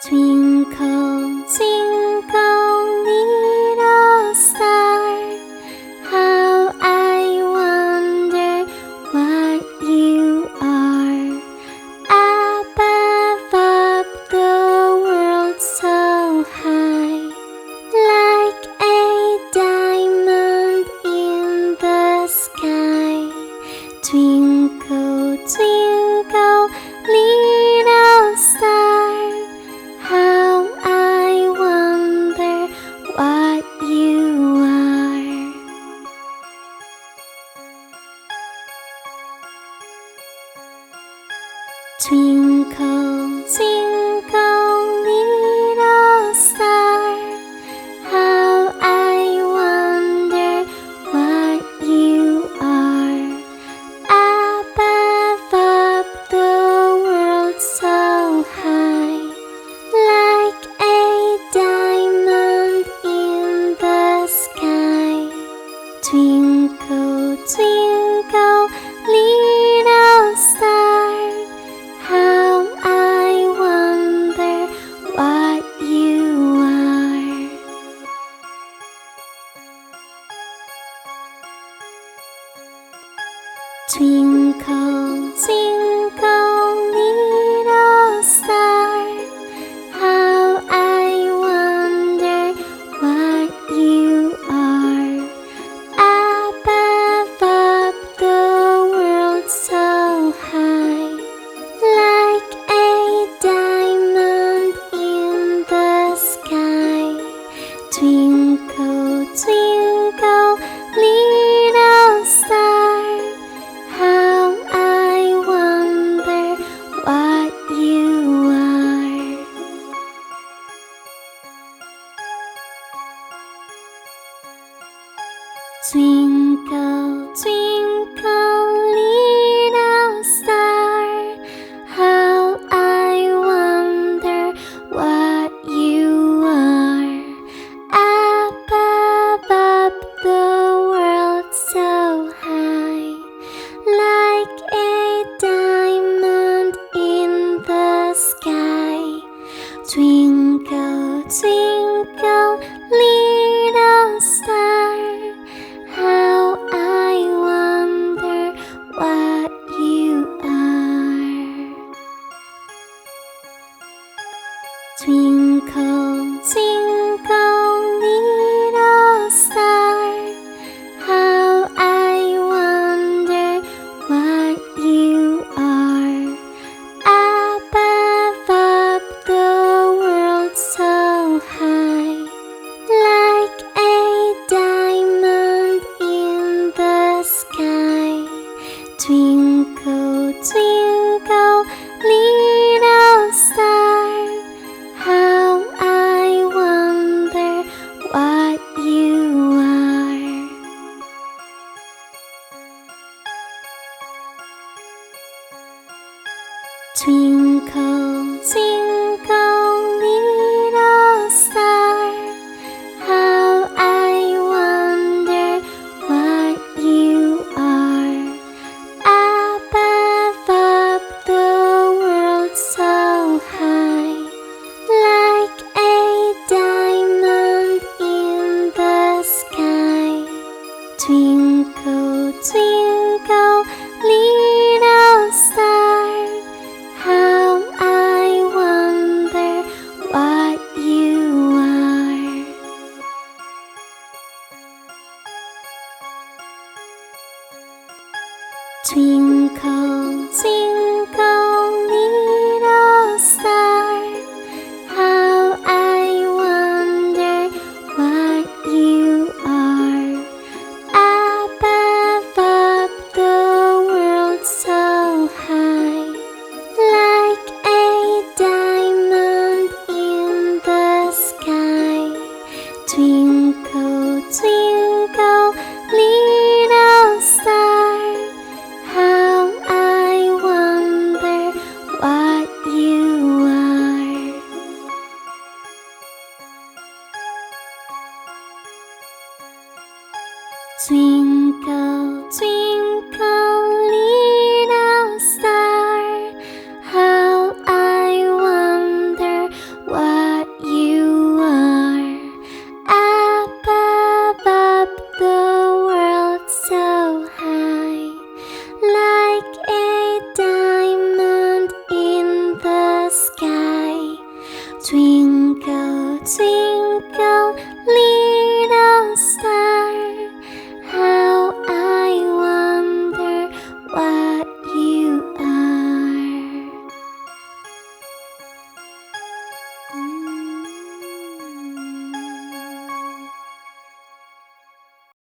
Twinkle, twinkle, little star, how I wonder what you are. Up the world so high, like a diamond in the sky. Twinkle, twinkle, little star, how I wonder what you are. Twinkle, twinkle, little star, how I wonder what you are. Up the world so high, like a diamond in the sky. Twinkle, twinkle, little star, how I wonder what you are. Twinkle, twinkle, little star, how I wonder what you are. Up the world so high, like a diamond in the sky. Twinkle, twinkle, little star, how I wonder what you are. Twinkle, twinkle, little star, how I wonder what you are. Up the world so high, like a diamond in the sky. Twinkle, twinkle, little star, how I wonder what you are. Twinkle, twinkle, little star, how I wonder what you are. Up the world so high, like a diamond in the sky. Twinkle, twinkle, little star, how I wonder what you are. Twinkle, twinkle, little star, how I wonder what you are. Up the world so high, like a diamond in the sky. Twinkle, twinkle, little star, how I wonder what you are. Twinkle, twinkle, little star, how I wonder what you are. Up the world so high, like a diamond in the sky. Twinkle, twinkle, little star, how I wonder what you are. Twinkle, twinkle, little star, how I wonder what you are. Twinkle, twinkle, little star, how I wonder Twinkle, twinkle,